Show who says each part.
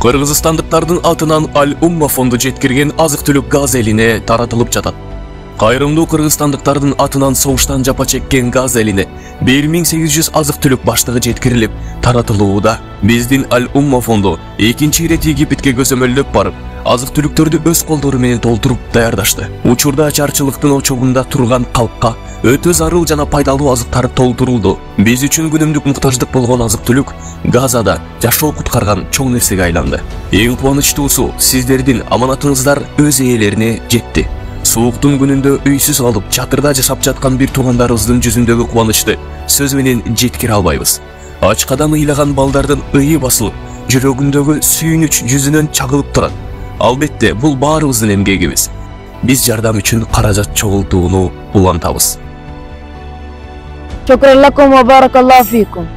Speaker 1: Кыргызстандыктардын атынан Аль-Умма фонду жеткирген азык-түлүк газ элине таратылып жатат. Кайрымдуу кыргызстандыктардын атынан согуштан жапа чеккен газ элине 1800 азык-түлүк баштыгы жеткирилип таратылууда. Биздин Аль-Умма фонду экинчи ирет Египетке көзөмөлдөп барып, азык-түлүктөрдү өз колдору менен толтуруп даярдашты. Учурда ачарчылыктын очогунда турган калкка өтө зарыл жана пайдалуу азыктар толтурулду. Биз үчүн күнүмдүк муктаждык болгон азык-түлүк Газада жашоо куткарган чоң нерсеге айланды. Эң кубанычтуусу, сиздердин аманатыңыздар өз ээлерине жетти. Сууктун күнүндө үйсүз калып, чатырда жашап жаткан бир туугандарыбыздын жүзүндөгү кубанычты сөз менен жеткире албайбыз. Ачкадан ыйлаган балдардын ыйы басылып, жүрөгүндөгү сүйүнүч жүзүнөн чагылып турат. Албетте, бул баарыбыздын эмгегибиз. Биз жардам үчүн каражат чогултууну улантабыз.
Speaker 2: Шукран лакум ва баракаллаху фикум.